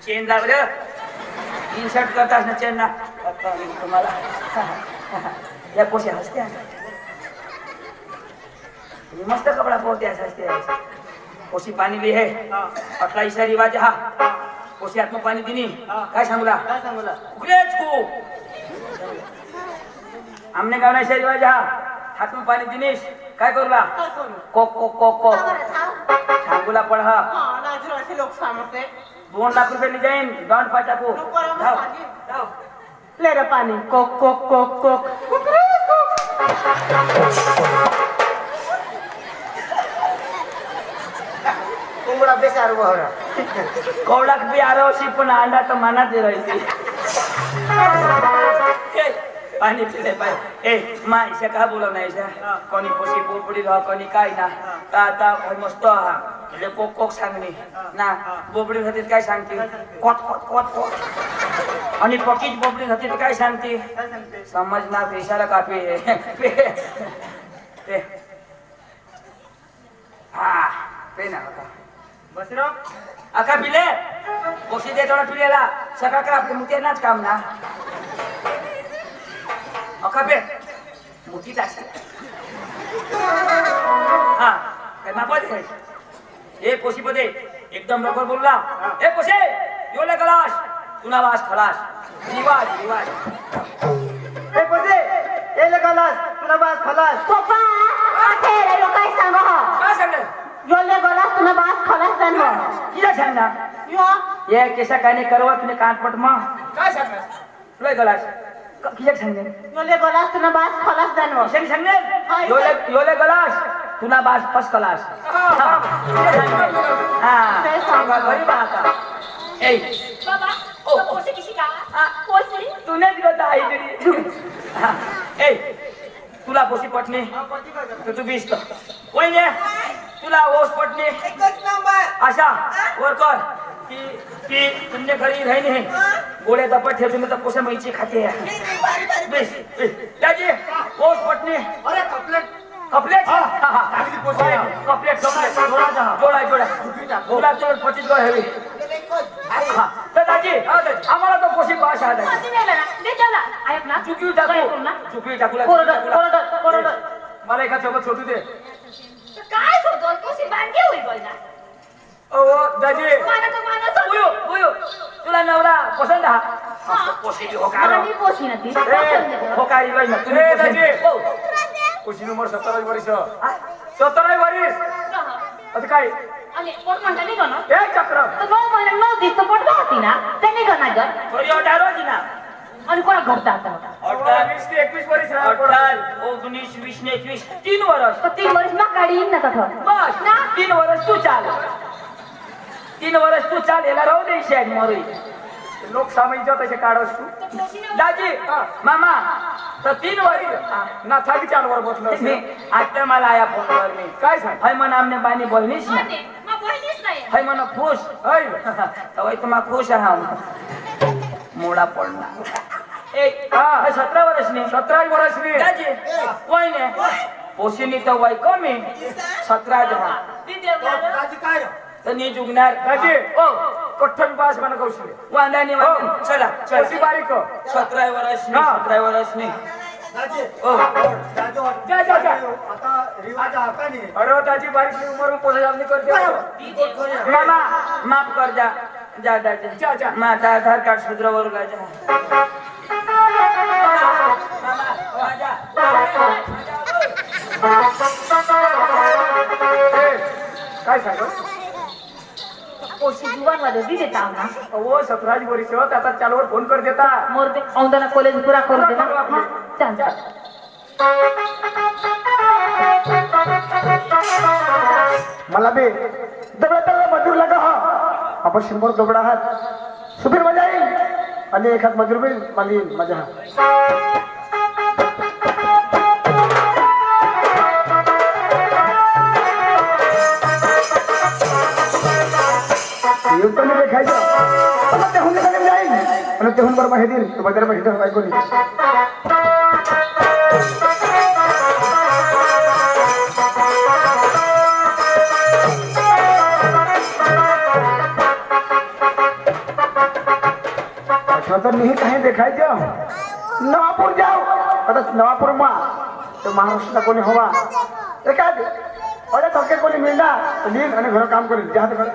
Chain ला बरं insert करतास ना चेन ना तुम्हाला या कोशे हसते मस्त कपड़ा पोते हसते कोशी पाणी भी है अटला इसा रिवाज हा कोशी आत्म पाणी दिनी काय सांगूला उकरेच को हमने गावना इसा रिवाज हा हातम पाणी दिनीस काय करूला कोक कोक कोक कोक सांगूला पड हा लोक सामोसे 2 लाख रुपये जाईन दंड पाटाकू ले रे पाणी कोक कोक कोक कोक कोंबडा बेसार बहरा कोवडाक भी आरोशी पण अंडा तो मना दे रही थी पानी पीले पाय ए मां इसे का बोला नाही इसे कोणी पोशी पोपडी रहा कोणी काय ना आता मस्त हा ले कोक कोक सांगनी ना बोबडी होती काय सांगते कोट कोट कोट कोट आणि पकीच बोबडी होती काय सांगते समजना पेशाला काफी है हा पे ना बस रो आका पिले कोशी दे थोडा पिलेला सका का आपले मुते नाच काम ना आका पे मुती तास हां काय मापत है ए कोशी पदे एकदम बरोबर बोलला ए कोशे योले गलास तुना वास खलास रिवाज रिवाज ए कोसे ए लगालास तुला बास खलास पप्पा आथे रे लोक काय सांग हो काय सांगले योले गलास तुला बास खलास जानो किया सांगना यो ये केसा काने करवा तुने कानपट मा काय सांगना लोय गलास किया सांगले योले गलास तुला बास खलास जानो किया सांगले योले योले गलास तुना बास फर्स्ट क्लास हां ते सांगा बरी बात ए बाबा तो कोशी किसी का कोशी तूने दिला आई तेरी ए तुला पोशी पटणे तो तू 20 कोई ने तुला ओस पटणे एकच नंबर आशा वर कर की तुमने घरी रही नहीं गोळे दपट ठेव तुम्ही तर पोसे मैची खाते बस दादी ओस पटणे अरे कपलेट कपलेट चांगली पोशी आहे कपलेट कपलेट जोडा जोडा गुलाब चोर 25 गो हेवी हां तर दादी आम्हाला तो पोशी पास आहे कोशी नेला ना दे चला ऐक ना चुकी टाकूला कोरड मला एका सोबत सोडू दे काय सोडतो कोशी बांधे होईल बोलना ओ दादी माना उयो उयो तुला नवरा पसंद हा पोशी हो का मी पोशी ना ती हो का इलो ना तू दादी पोशी नंबर 17 वर्ष 17 वर्ष आता काय आणि पोट म्हणता नाही गना ए चक्र तर 9 महिने 9 दिवस तर पोट होती ना त्यांनी गना ग थोडी 18 होती ना आणि कोणा घरता आता 18 ते 21 वर्ष 18 19 20 21 3 वर्ष तर 3 वर्ष मग गाडी येईन ना कठोर बस ना 3 वर्ष तू चाल 3 वर्ष तू चाल याला राहू दे शेड मोरी लोक सामायिक तसे काढस तू दाजी मामा तर 3 वर्ष ना थाकी चाल वर बसलो मी आता मला आया फोनवर मी काय सांग हाय मन आमने बानी बहिणीच ना मग बहिणीच नाही हाय मन खुश हाय तवय तुमा खुश आहा मोडा पडना ए हां 17 वर्ष ने 17 वर्ष ने दाजी कोई ने पोशिनी तो वय कमी 17 जहा दाजी काय तनी जुगनार दाजी ओ कठ्ठन पास मन कौशल्य वांदानी वांदानी चला चला बारीक 17 वर्ष ने 17 वर्ष ने दाजी ओ जा जा जा आता रिवाज आका नाही अरे दाजी बारीक उमर में पोसा जामनी कर दे मामा माफ कर जा जा दाजी जा जा माता आधार कार्ड सुधरवर ला जा मामा जा काय सांगो पोशी जुवान मध्ये दी देता ना वो 17 वर्ष होत आता चालवर फोन कर देता मोरते औंदाना कॉलेज पूरा करून देना चल मला बे दबडा मजूर लगा हा आपण 100 दबडा आहात सुबीर मजा येईल आणि एखाद मजूर बिल मला येईल मजा युक्त मी खायचं आता ते हुंडे जाईल आणि ते हुंड बरोबर हे देईल तो बाजार मध्ये ऐकून तो नहीं कहीं देखाई जाओ नवापुर जाओ आता नवापुर मा तो महाराष्ट्र कोणी हवा एका अरे थके कोणी मिळणार नीट आणि घर काम करेल जहात घर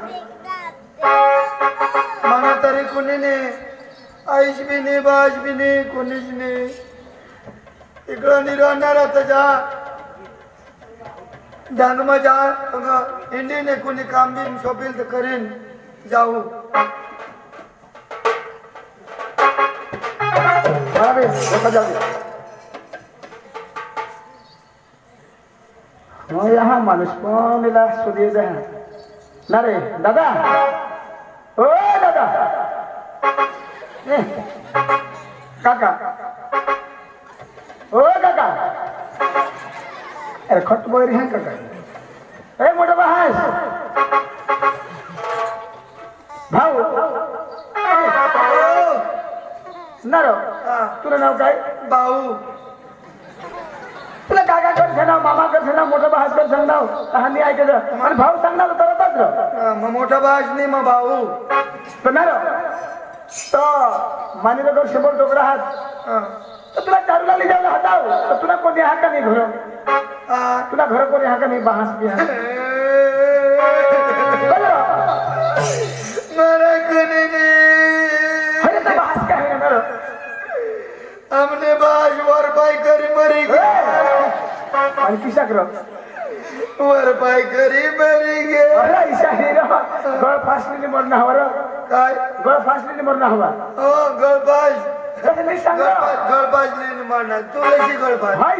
मना तरी कोणी नाही आईश बी नाही बाज बी नाही कोणीच नाही इकडं नाही राहणार आता जा डांगमा जा इंडी ने कोणी काम बी शोपेल तर करेन जाऊ यहाँ माणूस कोणीला शोधायचं आहे ना रे दादा ओ दादा काका ओ काका अरे खट बोर है काका ए मोठा बहास भाऊ नारो तुला नाव काय भाऊ तुला काका कर ना मामा कर ना मोठा बहास कर सांगणार कहाणी ऐकायचं आणि भाऊ सांगणार तरच मग मोठा बाज नाही मग भाऊ तर नारो तो मानिला कर 100 टोकडा हात तुला चारू लागली जाऊ हाताव तर तुला कोणी हा का नाही घर तुला घर कोणी हा का नाही बहास बी मला कोणी नाही अरे तो बहास काय आहे ना हमने बाज वर पाय करी मरी आणि किसा कर वर पाय करी मरी गे अरे ईशा हिरो गळ फासलेली मरणं हवा रे काय गळ फासलेली मरणं हवा हो गळबाज कसं नाही सांग गळबाज नाही मारणार तू कशी गळबाज हाय ग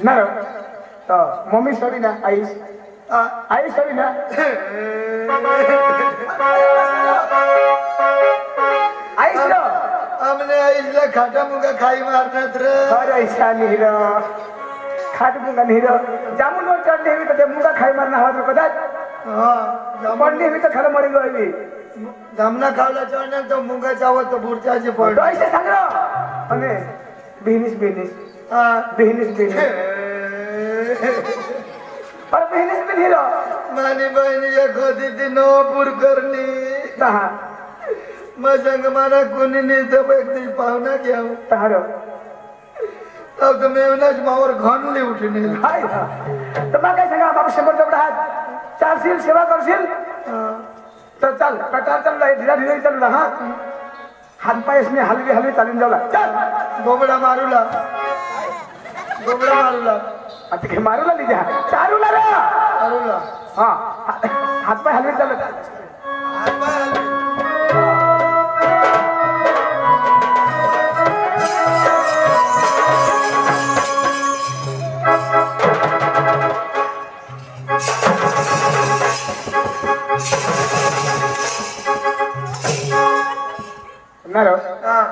ना रे तो मम्मी सॉरी ना आई सॉरी ना आई सॉरी हमने आईला खाटा मुगा खाई मारणार रे अरे ईशा हिरो खाट मुगा हिरो जामुन वर चढ नेहमी तर मुगा खाई मारणं हवा तर कदाच हा पण नेहमी तर खरं मरी गई जामना खावला चढणार तर मुगा चावत तर बुरच्याचे पड ऐसे सांग आणि बिहनीस हा बिहनीस पर बिहनीस बिन हिरो मानी बहिणीच्या खोदी ती नवापूर करणी तहा मग संग मला कोणी नाही तर व्यक्ती पाहुणा घ्याव तहारो अब तर मेवनाच मावर घाणले उठून हाय तर मग काय सांगा बाबा 100 टोकडा हात चालशील सेवा करशील तर चाल कटार चालला ढिला ढिला चालला हा हात पायस मी हलवी चालून जाऊला चल गोबडा मारूला आता हे मारूला लिजा चारूला रे मारूला हा हात पाय हलवी चालत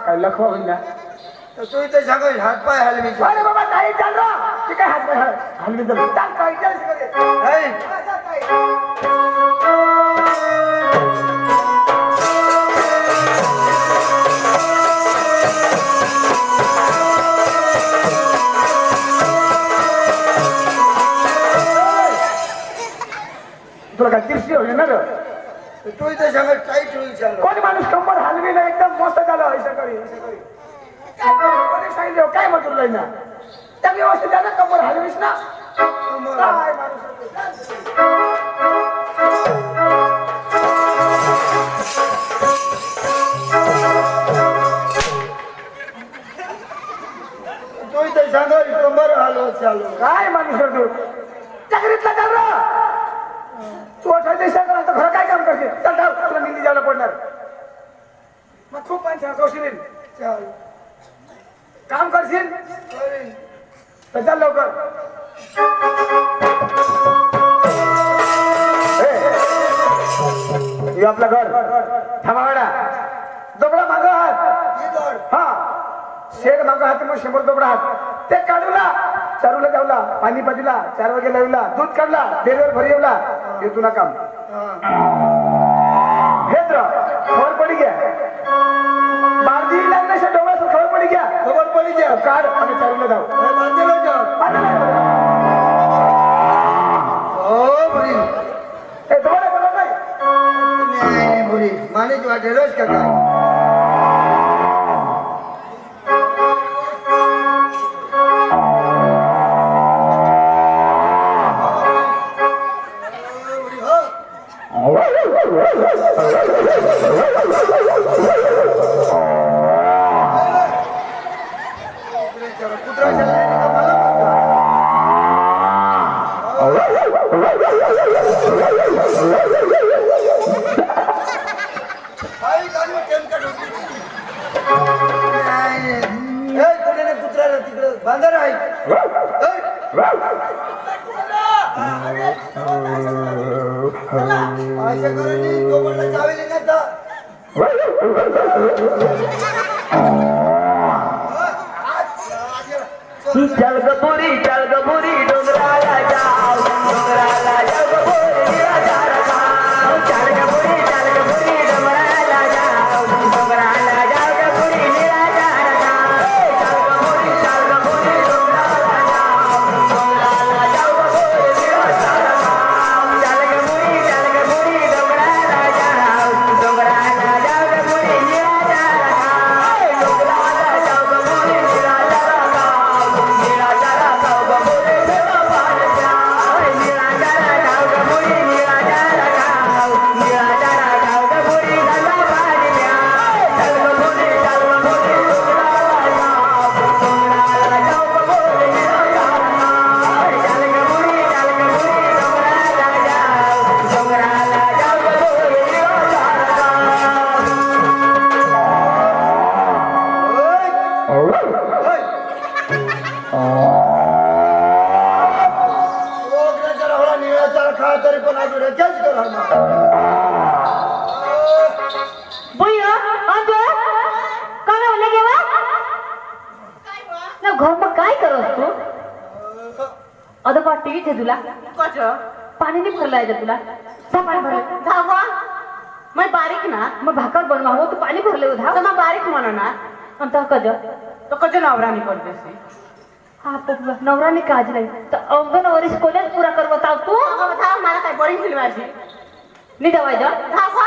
काय लखवा होईल ना तू इथे सांग हात पाय हलवी अरे बाबा नाही चाल रहा ते काय हात पाय हलवी चाल चाल काय तुला काय तिरशी होईल ना तू इथे सांग टाईट होईल चालू कोणी माणूस कंबर हलवी ना एकदम मस्त झालं ऐसा करी कोणी सांगितलं काय म्हटलं नाही ना त्या व्यवस्थित झालं कंबर हलवीस ना काय माणूस तू इथे सांग कंबर हलवत चालू काय माणूस तू चाकरीतला चाल रा तू अठरा दिवसात घर काय काम करते चल जाऊ तुला निंदी जायला पडणार मग खूप माणसं कौशलीन चाल काम करशील करीन. तर चल लवकर हे आपलं घर थांबा मॅडा दोबडा मागं हात ही गड. हा शेड मागं हात मग 100 दोबडा हात ते काढूला चारूला जाऊला पाणी पाजला 4 वाजे लावला दूध काढला डेअरीवर भरवला येतो ना काम हेच खबर पडी घ्या बारदी लागण्याच्या डोळ्याचं खबर पडी घ्या खबर पडी घ्या काढ आणि चारूला जाऊ हे बांधलेलं जाऊ. हो बुरी ए दोबडा बरोबर नाही नाही बुरी मानेच वाटेलच का काय बांधर आहे चावेली ना चल गपुरी डोंगराला जाओ डोंगराला जाओ गपुरी निराधार खाओ चल गपुरी डोंगराला जाओ डोंगराला जाओ गपुरी निराधार खाओ चल गपुरी डोंगराला जाओ डोंगराला जाओ गपुरी निराधार खाओ चल गपुरी डोंगराला जाओ डोंगराला जाओ गपुरी निराधार खाओ डोंगराला जाओ गपुरी निराधार तुला पाणी नाही भरलाय का तुला पाणी भरलं धावा मग बारीक ना मग भाकर बनवा हो तू पाणी भरले धाव मग बारीक म्हणा ना तो कज नवरानी करते हा नवरानी काज नाही तर अंगणवारी कोल्याच पुरा करवत तू मला काय बोरिंग केली माझी नाही दवायचं धावा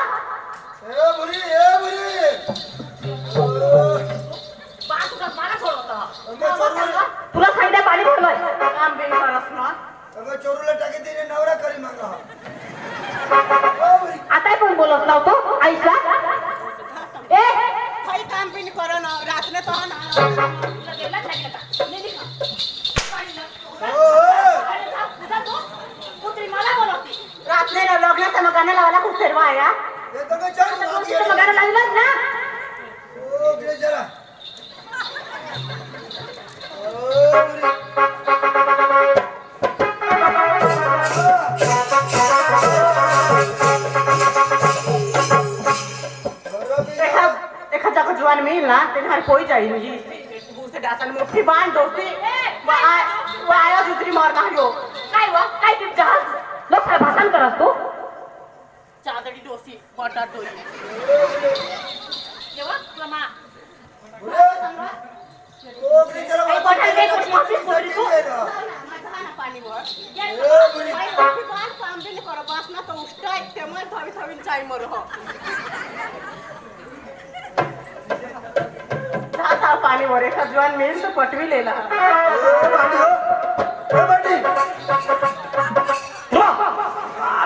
तुला सांगितलं पाणी भरलंय चोरूला टाके तिने नवरा करी मागा आता पण बोलत नव्हतो आईला ए काही काम पण करो ना रातने तो ना रातने लग्नाचा मग गाणं लावायला खूप फेरवा आहे गाणं लागलं ना जरा जुआन मिल ना तेरे कोई चाहिए मुझे डासल मुट्ठी बांध दोस्ती वो आया दूसरी मारना हो काय टिप जहाज लोग भाषण करत तू चादडी डोसी बटर दोई येवा लमा बटर दे कुछ वापस बोली तू पाणी वर काम भी नहीं करो बस ना तो उसका तेमय थवी चाय मर हो पानी वर एका जुआन मिल तो पटवी लेला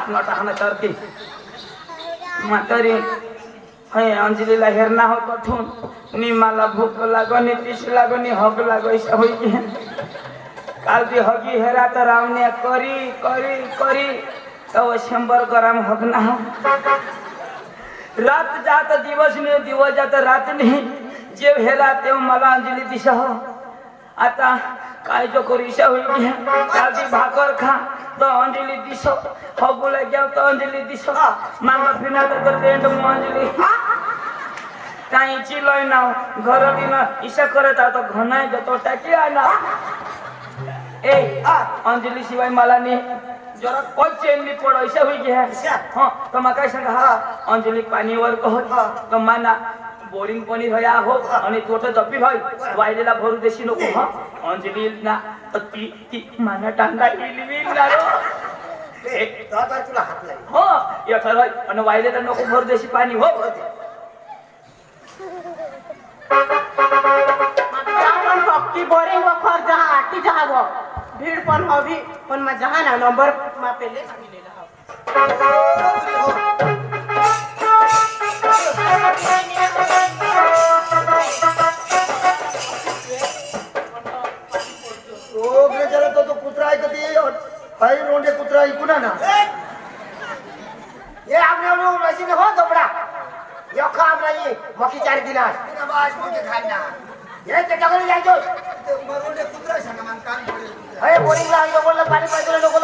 टाकणं करते म्हातारी हे अंजलीला हेरणा होत ठेवून मी मला भूक लागणी तीस लागणी हक लागायचा होई काल ती हगी हेरा तर रावण्या करी करी करी तव 100 ग्राम हक ना रात जात दिवस नाही दिवस जात रात नाही जे हेरा तेव्हा मला अंजली दिशा हो आता काय जो करीशा होई काल ती भाकर खा तो अंजली दिसो हो बोला गया तो अंजली दिसो मांगा फिना तर देंड अंजली काहीची लय ना घर दिन ईशा करत तो घनाय जतो टाकी आना ए अंजली शिवाय मला नाही जरा कोई चेन नहीं पड़ो ऐसा हुई गया हां तो मैं काय सांगा हा अंजली पाणीवर कहो तो माना बोरिंग पाणी भया हो आणि तोटे दप्पी भाई वायलेला भरू देशी नको हा अंजली ना ती माना टांगा इलवी ना रो ए दादा तुला हात लाई हो या ठरवाय आणि वायलेला नको भरू देशी पाणी हो आपण पक्की बोरिंग व खर जहा आटी जहा गो भीड़ पण हवी पण मैं जहा ना नंबर मा पहले सांगितलेला हा ये आपने लोग मशीन हो दोबड़ा यो काम नहीं मकी 4 गिलास बिना बाज मके खाना ये ते टगरी जाय जो ते मरोडे कुत्रा सांगा मान कान पडे अरे बोरिंग ला तो बोलला पाणी पाजलं नको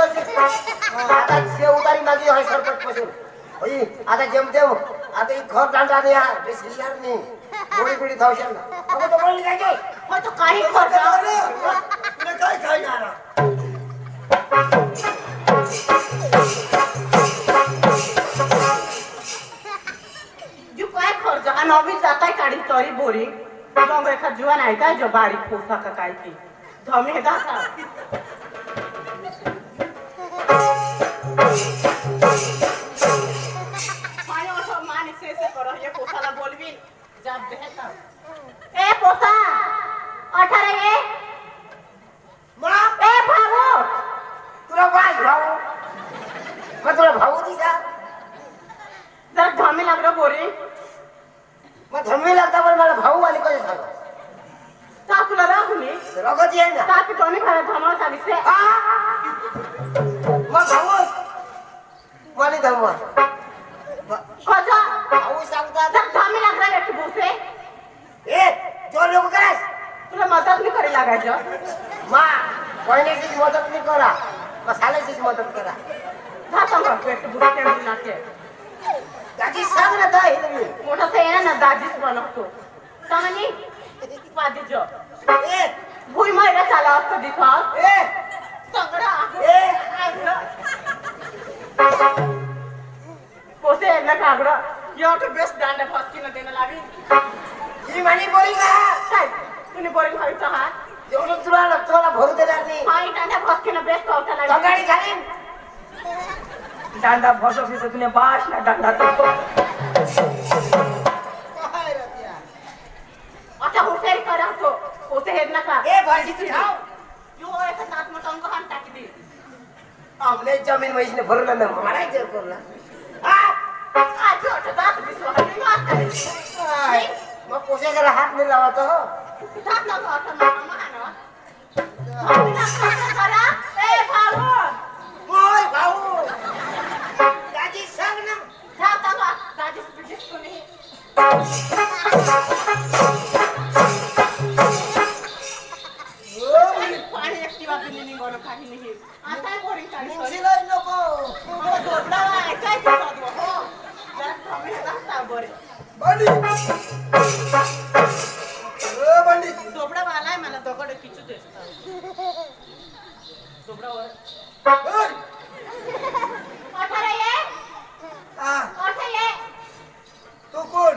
आता से उतारी मागी है सरपंच पासून होई आता जमते आता ही घर दांडा दे यार बेसी यार नाही बोडी बिडी थावशन ना अब तो बोलली जाय जो हो तो काही खर्च तुला काय खायना जो काय खर्च आणि नवी जाताय काढी तरी बोरी मग एका जुवान आहे काय जो बारीक पोसा का काय की धमे दाता पाणी असं माणिक से करो ये पोसाला बोलवी जब देता ए पोसा 18 ये मग ए भाऊ तुला बाज भाऊ मग तुला भाऊ दिसा जरा धमे लागलं बोरी मग धम्मी लागता पण मला भाऊ वाली कसे सांग ता तुला राहुनी रगत ये ना ता पिटोनी घरा धमाव सांगितले मग भाऊ माली धम्मा कजा भाऊ सांगता जर धमे लागला रे बुसे ए जोर लोक करास तुला मदत नाही करे लागायचं मा कोणीची मदत नाही करा मसाल्याची मदत करा जाता मग पेट बुसे नाके त्याची सांग ना ताई तुम्ही मोठा से आहे ना दाजीच बनवतो चांगली वादी जो ए भुई मायला चाला असतो दिवस ए सगळा ए कोसे ना कागडा एवढं बेस्ट दांडा फसकीनं देणं लावी ही म्हणी बोली का काय तुम्ही बोरिंग व्हायचं हात एवढं तुला भरू देणार नाही हाई दांडा फसकीनं बेस्ट होता लावी कंगाडी घालीन डांडा फसवशी तर तुने बाश ना डांडा तो आता हुसेरी करा तो होते हेड नका ए भाजी तू खाव यो एका सात मोठा अंक हात टाकी दे आपले जमीन म्हैसने भरलं ना मारायचं करू हा आज छोटा दात बिसवा हाय मग पोशाखाला हात नाही लावायचा हो दात नका असं मामा हाना करा ए भाऊ ओय भाऊ दाजी सांग ना जाता का दाजी स्पीच कोणी पाणी एकटी वापरली निघालो काही नाही आता बोरिंग काढली शिलाई नको मला झोपला ऐकाय हो जरा कमी राहता बरे बंडी ओ बंडी झोपडा वालाय मला दगड किचू देत झोपडावर ओय 18 ये आ 18 ये तो कोण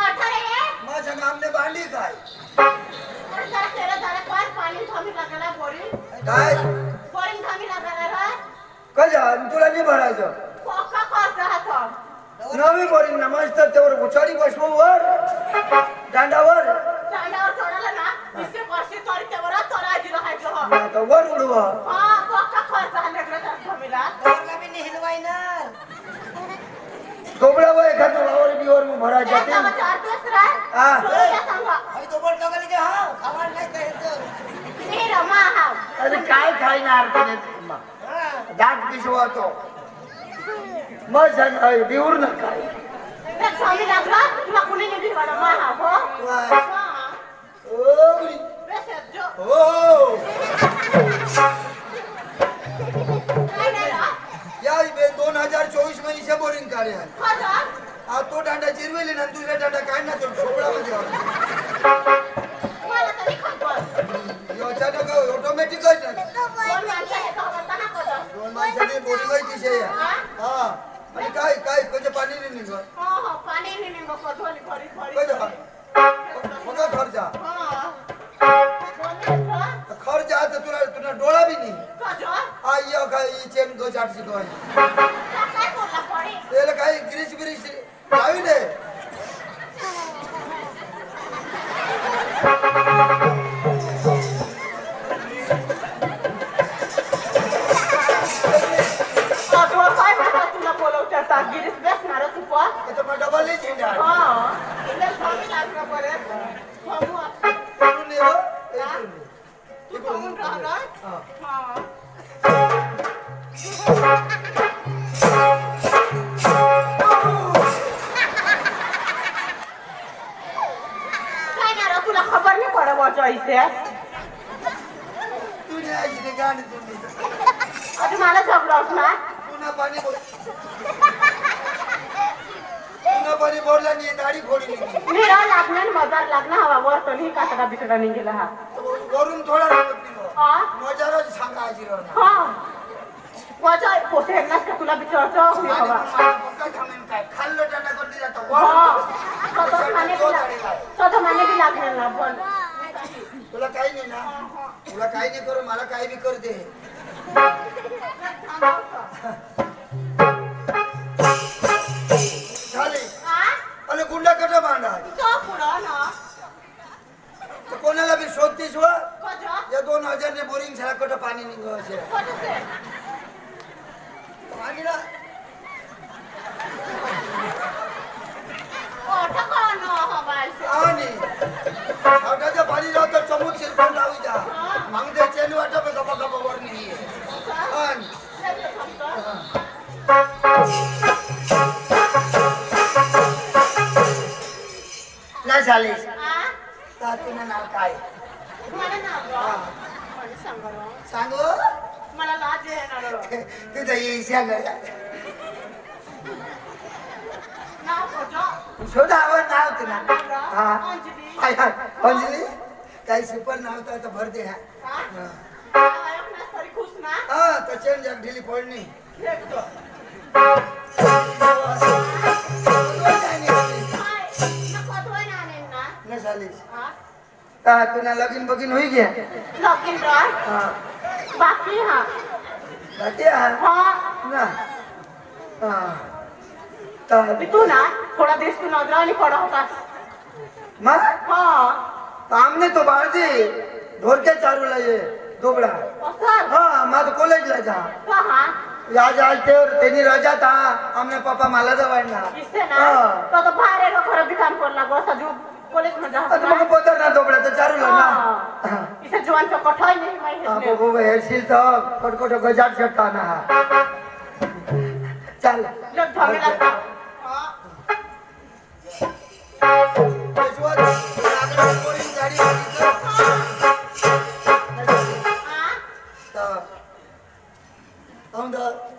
18 ये माझ्या नामने भांडी काय और जरा तेरा जरा पार पाणी थांबी लागला बोरिंग काय बोरिंग थांबी लागला रा कजा तुला नाही भरायचं कोका कोस राहतो नवी बोरिंग ना मस्त त्यावर उचाडी बसवून दांडावर चांडावर सोडाला ना इसके पाशी तोरी तेवर तोरा जिरो हाय जो आता वर उडवा हां कोका कोस झाले रे थांबीला दरला बी नाही हिलवायणार दोबळा वय खातोवर बिवर मग भरायचं आता ते 4 दिवस राह हा. सोडूया सांगा आई तो बोल टगली के हा खावार नाही काय तर मी रमा हाव अरे काय खायणार तुने दात पिशवातो मग सांग बिवर ना काय तर स्वामी लागला तुला कुणी निघी वाला मा हाव हो वाय. हां ओ बरी. बेशक जो ओ काय नाही रा या 2024 मध्ये इथे बोरिंग काढे आहे खाजा आ तो दांडा चिरवेली ना दुसरा दांडा काय ना तो छोपडामध्ये मला तरी खातो अचानक ऑटोमॅटिकच ना कोण माणसं हे खावता ना कदा दोन माणसाने बोरिंग विषय हा आणि काय काय कसे पाणी नाही निघत हो हो पाणी नाही निघो कधोली भरी भरी कसा मोठा खर्चा हां खर्च आता तुला डोळा बी नाही कजो आ यो काय चेन गो चाटची काय काय बोलला पडी त्याला काही ग्रीस ब्रिस लावी दे तो काय म्हणता तुला बोलवते आता गिरीश बेसणार तू पण आता मग डबल नाही चेंडा हां इथे स्वामी लागला बरे थांबू आपण करून दे हो. तू थांबून राहा हा. हां कैसे तुझे ऐसी गाणी तुम्ही अरे मला झगडवत ना पुन्हा पाणी बोलला नाही दाढी फोडली मी लागणार मजार लागणार हवा वर तो नाही कातडा बितडा नाही गेला हा वरून थोडा हा मजारच सांगा आजी राव हा माझा पोटे हेडलास का तुला बिचारतो मी हवा काय खाल्लं त्यांना करते जातं स्वतः माने बी लागणार ना पण तुला काही नाही ना तुला काही नाही करू मला काही बी करते झाले आणि गुंडा कटा बांधा कोणाला बी शोधतीस व या 2000 ने बोरिंग झाला कट पाणी निघ पाणी ना आणि आवडाचं पाणी लावतो चमूत शिरकून लावू द्या मग ते चेन वाटा पे गपा गपा वर नाही नाही झालीस तातीनं नाव काय सांगू मला लाज येणार तुझं येईश्या शोधावं नाव तुला हा अंजली काही सुपर नाव तर आता भर दे हा तर चेन जग ढिली पडणी न झालीस तुला लगीन बगीन होई गया लगीन बाकी हा बाकी हा ना तू ना थोड़ा देश तू नजराने पड़ा होता मग हाँ हमने तो बाहर दी ढोल के चारू लाये दोबड़ा सर हाँ मैं तो कॉलेज ला जा कहाँ आज आज ते तेनी रजा था हमने पापा मला दवायला इससे ना तो बाहर रो खराब भी काम करला बस अजू कॉलेज में जा तो मग पोतर ना दोबड़ा तो चारू ला ना इसे जवान को कठाई नहीं मैं अब वो हेरशील तो कोट गजाट छटा ना चल लोग धमे लगता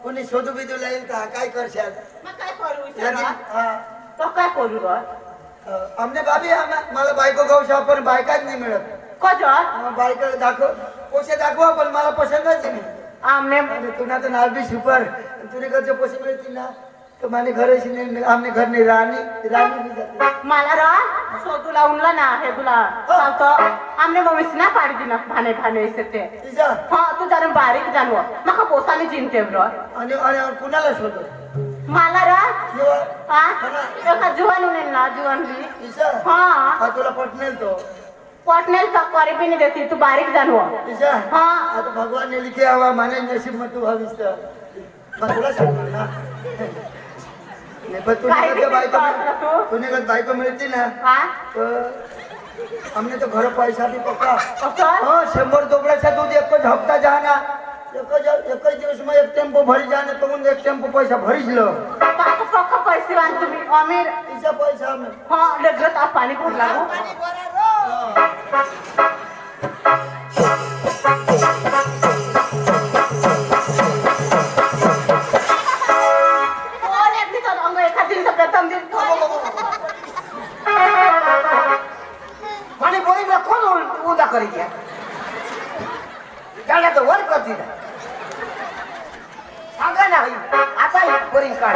कोणी शोधू बिदू लागेल का काय करशाल मग काय करू हा तो काय करू ग आमने भाभी मला बायको गावशा पण बायकाच नाही मिळत कजर बायका दाखव पोसे दाखवा पण मला पसंतच नाही आमने तुना तो नाल भी सुपर तुझे घर जो पोसे मिळतील ना तो माने घर आमने घर नहीं रानी भी जाते मला रा सो तुला उनला ना हे तुला सांगतो आमने मम्मी ना पाडी दिना भाने भाने इसे ते तिचा हाँ तू जरा बारीक जानव मका पोसाने चिंते ब्रो आणि कुणाला शोधतो मला रा जेव्हा हाँ एका जुवान उन्हें ना जुवान भी तिचा हाँ तुला पटनेल तो पटनेल का करी भी नहीं देती तू बारीक जानव तिचा हाँ आता भगवान ने लिखे हवा माने नसीब में तू भाविस मग तुला सांगणार ना नाही पण तूने बायको मिळती ना हाँ हमने तो घर पैसा भी पक्का कसं हाँ 100 दोबड्याचा दूध एकच हप्ता जाना एकच दिवस में एक टेम्पो भरी जाने तो एक टेम्पो पैसा भरीच लो पक्का पैसे वान तुम्ही अमीर तिचा पैसा हमें हाँ लगत आप पाणी भरला हो पाणी बोरिंगला कोण उदा करी घ्या गाड्या तर वर करते सांगा ना आता बोरिंग काढ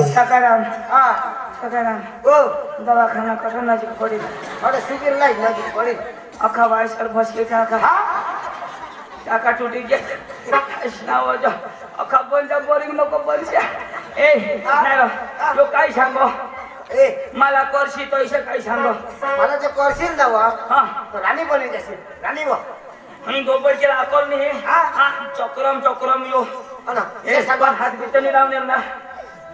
सकाराम हा सकाराम हो दवाखाना कठोर नजीक पडेल थोडं शिबिर लाई नजीक पडेल अख्खा वायसर बसले काका हा काका तुटी गेले अख्खा बंद बोरिंग नको बनशा ए नाही तो काय सांगो ए मला करशी तो इशे काय सांगो मला जे करशील ना वा हा तो राणी बनी जाशील राणी वा आणि दोबडचे अकोल नाही हा. हा चक्रम यो हो ना ए सगळं हात बितनी लावणार ना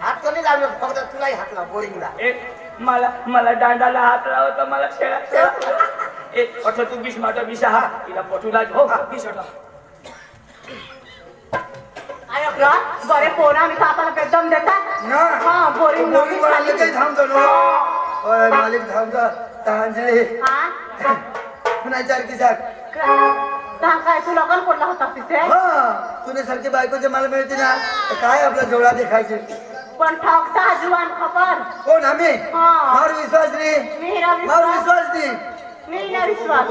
हात कमी लावलं फक्त तुलाही हात लाव बोरिंगला ए मला दांडाला हात लावता मला खेळा ए अठ तू 20 माटा 20 हा तिला पटूला हो 20 अठ अरे बरे पोरा मी कापाला पेदम देता ना हाँ बोरिंग बोरिंग वाले काही थांबतो ना ओए मालिक धामचा तांजली हा पुन्हा चार की साथ का काय तू लग्न पडला होता तिथे हा तुने सारखी बायको जे मला मिळते ना तर काय आपला जोडा देखायचे पण ठगता जुवान खबर कोण आम्ही हा. मारू विश्वास नाही मेरा मारू विश्वास विश्वास नाही नहीं ना विश्वास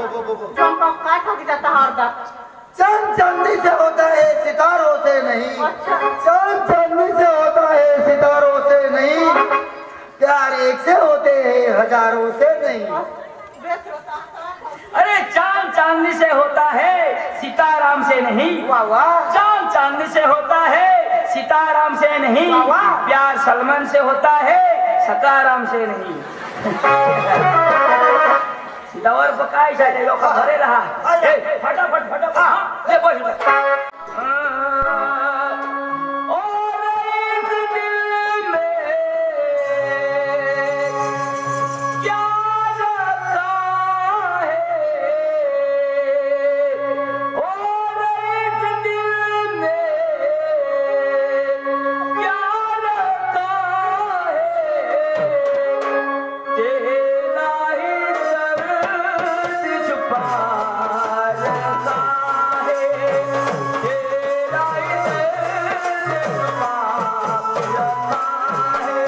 जम तो काय ठगी जाता हरदा चांद चांदी से होता है सितारों से नहीं अच्छा चांद चांदी से होता है सितारों से नहीं प्यार एक से होते हैं हजारों से नहीं बेस होता अरे चांद चांदी से होता है सीताराम से नहीं वाह वाह चांद चांदी से होता है सीताराम से नहीं वाह। प्यार सलमान से होता है सकाराम से नहीं सीतावर पकाय जाए लोक घरे रहा ए, फटाफट फटाफट हाँ, ले बस बस। और इस दिल में क्या रखा है और इस दिल में क्या रखा है तेरा ही दर्द छुपा रखा है तेरा ही दर्द छुपा रखा है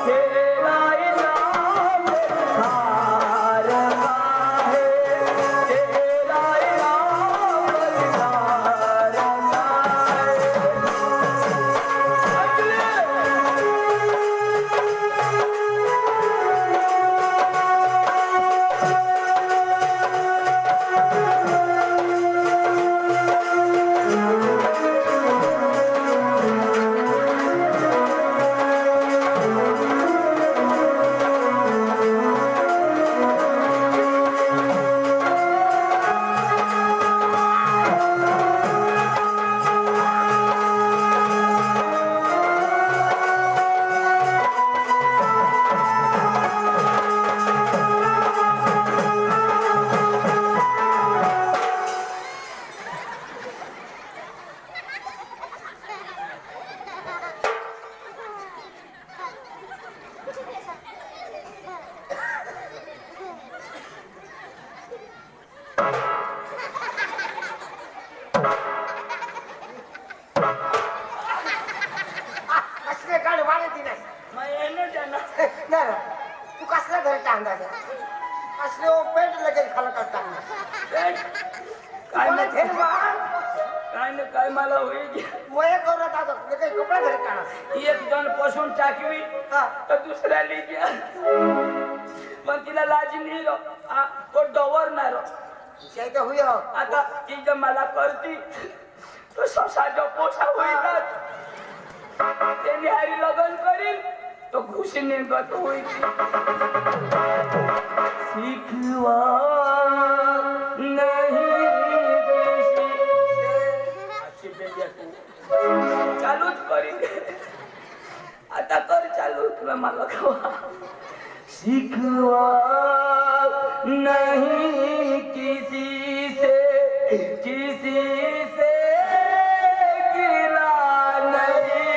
तेरा ही नाम लिखा रखा है तेरा ही नाम लिखा रखा असले गाड वाढत नाही मैं येणं जाणार नाही ना. तू कसला घर टांगदा असले पेट लगेच खाला टाकणार काय मला नाही थेट वाढ काय नाही काय मला होईल वय करत आता काही कपडा घरी टाकणार एक जण पसून टाकवी हा. तर दुसऱ्याला घ्या पण तिला लाजी नाही रो तो डवरणार शेत होई हो आता ती जर मला करती तो ससाचा पोसा होईल त्यांनी हरी लग्न करील तो खुशी निर्गत होईल शिकवा नहीं किसी अच्छी बेजा तू चालूच करील आता कर चालू तुला मला खवा शिकवा नहीं किसी से गिला नहीं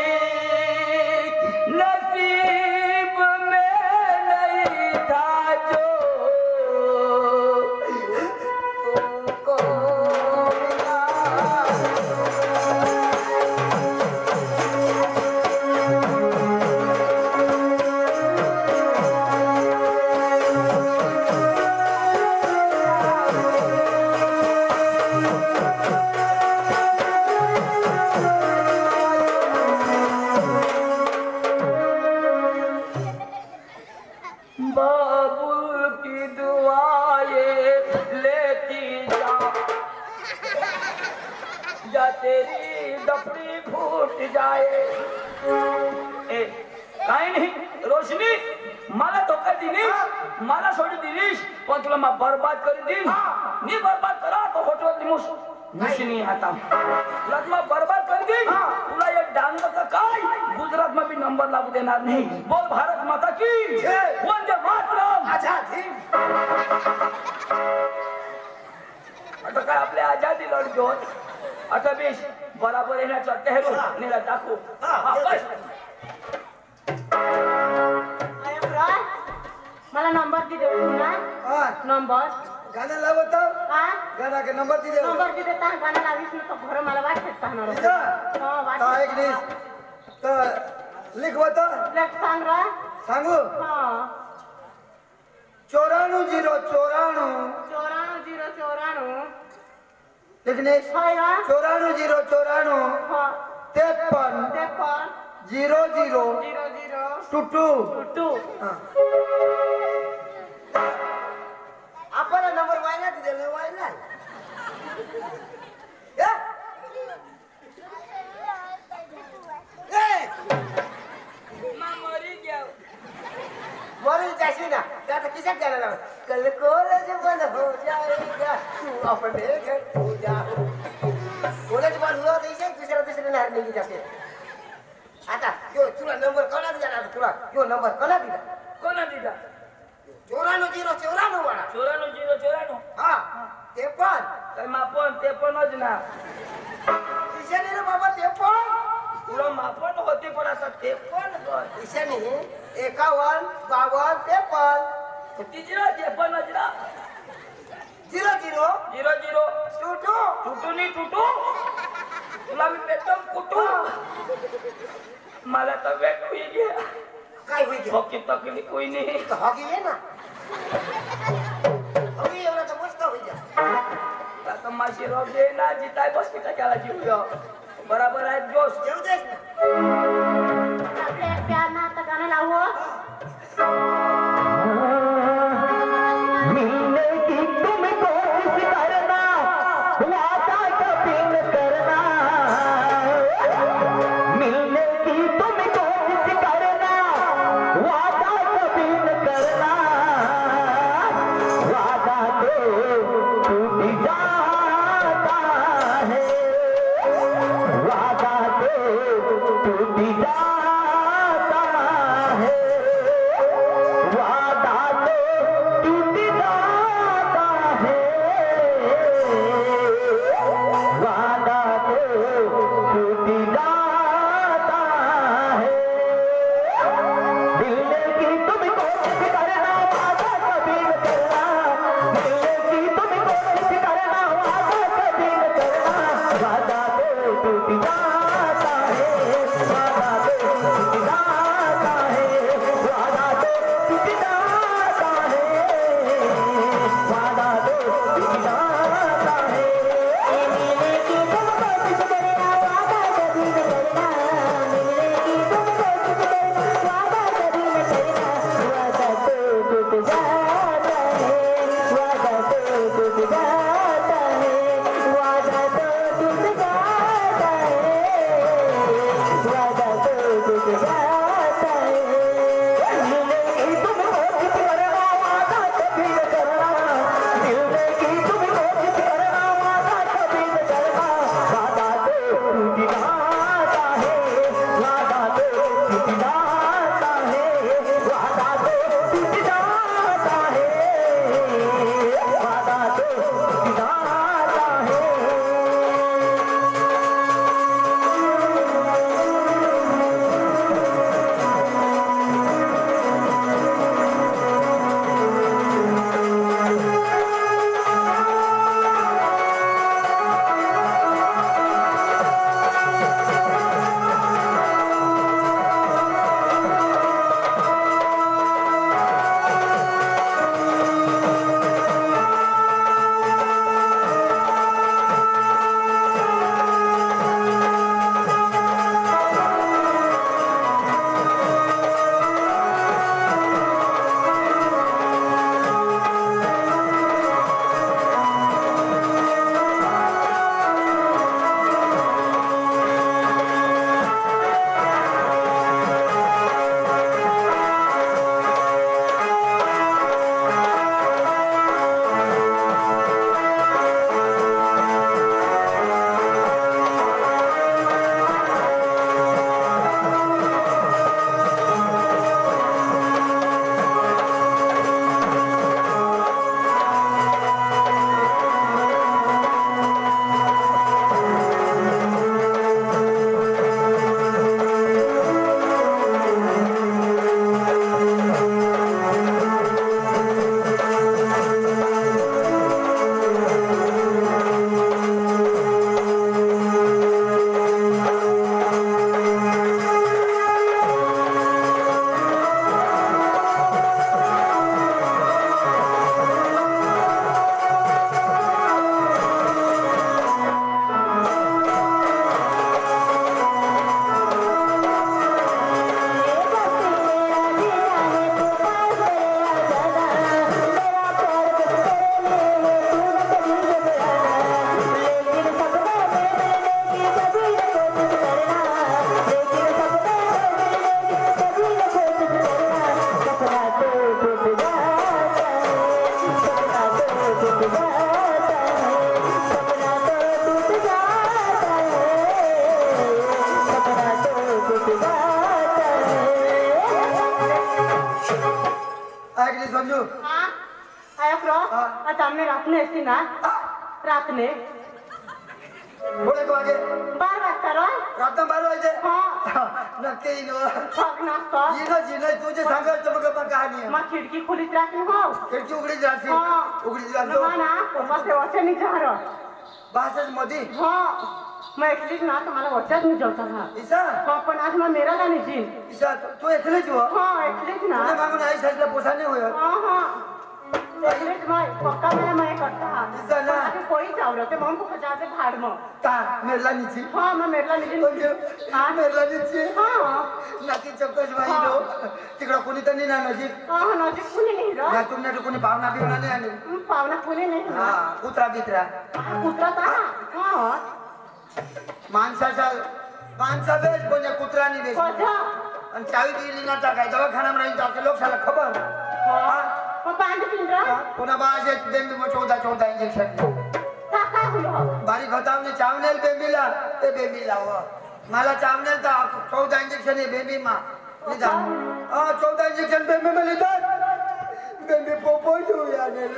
नसीब में नहीं था जो तुमको मिला बाबुल की दुआएं लेती जा तेरी दफड़ी फूट जाए ए काय नाही रोशनी मला धोका दिलीस मला सोडी दिलीस पण तुला मा बर्बाद करी देईन मी बर्बाद करा तो होटल दिमुस निशिनी आता तुला मग बर्बाद करी देईन तुला एक डांग का काय गुजरात में भी नंबर लागू देणार नाही बोल भारत माता की वंदे मातरम आझाद हिंद तो काय आपल्या आजादी लढतो आता बेश बराबर येण्याचा टेहरू निला टाकू बस मला नंबर दे दे ना नंबर गाणं लावत हा गाणा के नंबर दे नंबर दे देता गाणं लावीस ना तो घर मला वाटत राहणार हा वाटत एक दिस तर लिखवत लेख सांग रा सांगू हा 94 94 लिखने होय ना 94 हा 53 ते पण 00 00 22 आपण नंबर व्हायला दिले व्हायला मरी जाशी ना आता किशात जायला लावा कल कॉलेज बंद हो जाएगा तू अपने घर हो जा कॉलेज बंद हुआ तो इसे दुसरे नाही निघी जाते आता यो तुला नंबर कोणा दिला तुला यो नंबर कोणा दिला कोणा दिला 94 वाला 94 हा ते पण काय मापन ते पणच ना ईशानी रे बाबा ते पण तुला मापन होते पण असं ते पण ईशानी 51 52 ते पण तिजरा ते पणच ना 00 00 टूटू तुटूनी तुटू तुला मी बेतम कुटू मला तर वेट होई गया काय होईल बाकी तकलीफ होई नाही हॉकी आहे ना हॉकी एवढा तर मस्त होईल आता माशी रोग दे ना जिताय बस की त्याला जीव बराबर आहे जोश येऊ देस ना आपले प्यार ना आता गाणं लावू मिलने की तुम कोशिश करना वादा कभी न करना मिलने की तुम कोशिश करना वादा कभी न करना वादा तो टूट जाता है वादा तो टूट जाता ऐकली समजू हाँ आया क्रो आज हमने रातने ऐसी ना रातने पुढे को आगे 12 वाजता रो रात्र 12 वाजते हाँ नक्की नो फक नाश्ता जिनो तुझे सांगायचं मग पण कहाणी आहे मग खिडकी खुलीत राखली हो खिडकी उघडीच राहते हाँ उघडीच राहतो ना मग वचे नहीं जा रहा बासच मध्ये हाँ मैं एकलीच ना तुम्हाला वचत नहीं जेवता था ईसा हाँ पण आज मैं मेरा ला नहीं ईसा तू एकलीच हो हाँ एकलीच ना तुला मागून आई साईडला पोसाने होय हाँ हाँ एकलीच मैं पक्का मेरा मैं करता ईसा ना अभी कोई चावरते मग को जाते भाड़ में ता मेरला नीची हाँ मैं मेरा नहीं म्हणजे हाँ मेरला नीची हाँ नक्की चक्कस बाई लो तिकडं कोणी तर नाही ना नजीक हाँ नजीक कुणी नाही रो ना तुमच्या कोणी पाहुणा बिवणा नाही आले पाहुणा कुणी नाही हा कुत्रा बित्रा कुत्रा का हाँ माणसा बेस कोणी कुत्रा नाही बेस कोणता आणि चावी दिली ना टाकाय दवाखान्यात राहील तर लोकशाला खबर मग बांध पिंजरा पुन्हा बाजे बेंबी मग 14 इंजेक्शन काय होईल बारीक होतावने चावनेल बेंबीला ते बेंबी लाव मला चावनेल तर 14 इंजेक्शन आहे बेंबी मा निदान 14 इंजेक्शन बेंबी मा निदान बेंबी पोपो घेऊ याने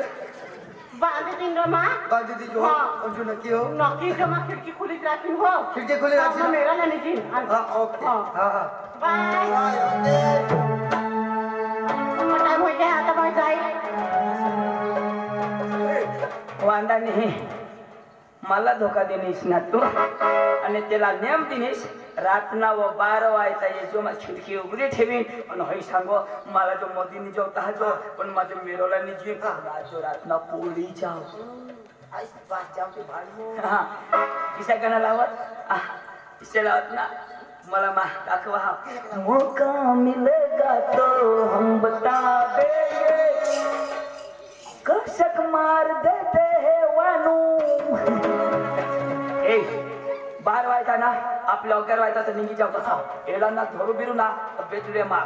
बांध पिंजरा मा बाजू दी जो अंजू नक्की हो नक्की जमा खिडकी खुलीत राखीन हो खिडकी खुली राखीन मग मेरा नाही जी हां ओके हां बाय टाइम हो गया आता बाय जाई वांदा नाही मला धोका देणेस ना तू आणि त्याला नेम दिनेस रातना व 12 वाजता येतो मग खिडकी उघडी ठेवीन आणि हई सांगो मला जो मोदीनी जेवता हातो पण माझ्या मिरोला निजी रातो रातना पोळी जाव आई बात जावते भाई हा किसा गाणं लावत किसा लावत ना मला मा दाखवा हा मौका मिलेगा तो हम बता देंगे कसक मार देते हैं वानू ए 12 वाजता ना आपल्या 11 वाजता तर निघी जाऊ कसा एला ना धरू बिरू ना बेटुरे मार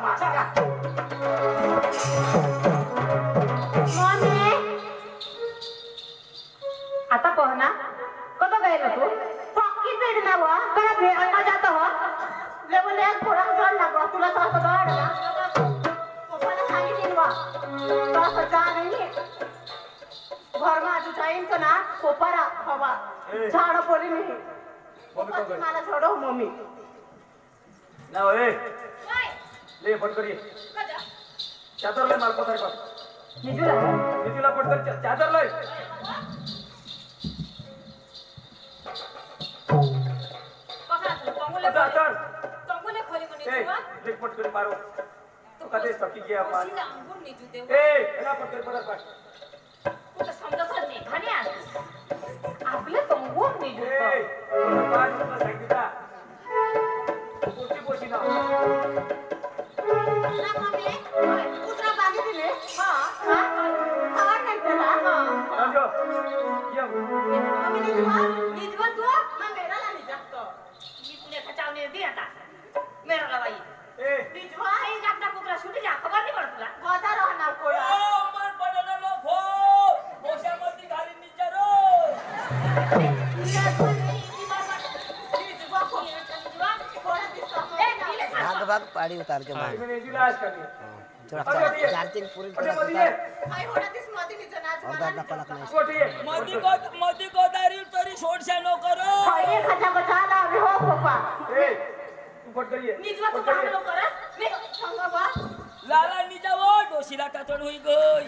मम्मी आता पह ना कदा गएला तू पक्की पेड ना वा कदा भेळा जाता हो लेवल एक थोडा जण लागवा तुला तर असं गाड ना पप्पाला सांगितलं वा तो असं जा नाही घर मा आजू जाईन तो ना कोपरा हवा झाड पोली नाही मला छोडो मम्मी ना ए ले पटकरी चादर ले मार पतार कर निजूला पटकर चादर ले चादर ए ले पटकरी मारो तो कधे सकी गया अपन ए एला पटकरी पतार कर आपले तंगून निजू पाच रुपये सांगितला पोटी पोटी ना कुत्रा बागी दिले हा नाही त्याला समजो ये निजवा तू मैं मेरा ला नहीं जातो तुले खचावने दे आता मेरा लवाई ए निजवा हे जागता कुत्रा सुटी जा खबर नाही पडत तुला गोदा राहणार कोण मन पडना लोक मोशामध्ये घाली निचारो भाग भाग पाड़ी उतार के मार मैंने इलाज कर दिया थोड़ा चार्जिंग पूरी तरह मधी से काय होणार दिस मधी निजन आज और दादा पलक नहीं छोटी मधी गोदारी तरी सोडशा नो करो काय खचा बचा लावली हो पप्पा ए तू फट करिए निजवा तू काम नको कर मी सांगा बा लाला निजावो डोशीला टाटण होई गई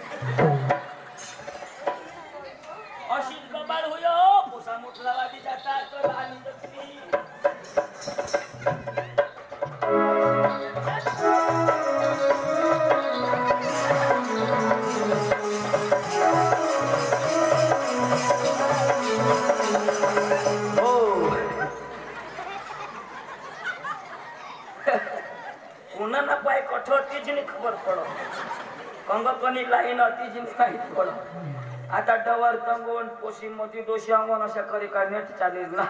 अशील कबाल होयो पोसा मोठला वाटी जाता तो राणी दसती उन्हाना पाय कठोर तीजनी खबर पडो कंग कोणी लाईन तीजनी माहिती पडो आता डवर तंगून पोशी मोती दोषी अंगून अशा करी का नेट चालेल ना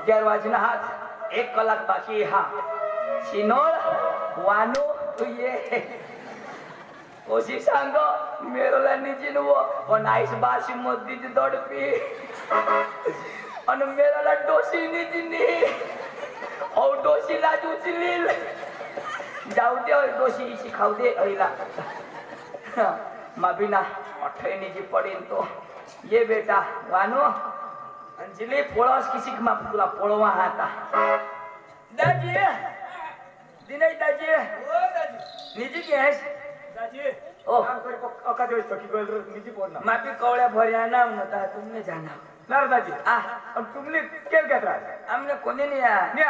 11 वाजना हात 1 कलाक बाकी हा शिनोळ वानो तू ये कोशी सांगो मेरोला निजिन वो पण आईस बाशी मोदीची दडपी आणि मेराला डोशी निजिनी औ डोशीला उचलील जाऊ दे दोषी खाऊ दे अहिला माबिना अठ्ठेनी जी पडेन तो ये बेटा वानो अंजली पोळस किसी मा तुला पोळवा हाता दाजी दिनै दाजी ओ दाजी निजी के आहेस दाजी ओ अका दिवस तो की गोल निजी पोर ना मापी कवळ्या भर्या ना नता तुमने जाना ना दाजी आ तुमने केल घेतला हमने कोणी नाही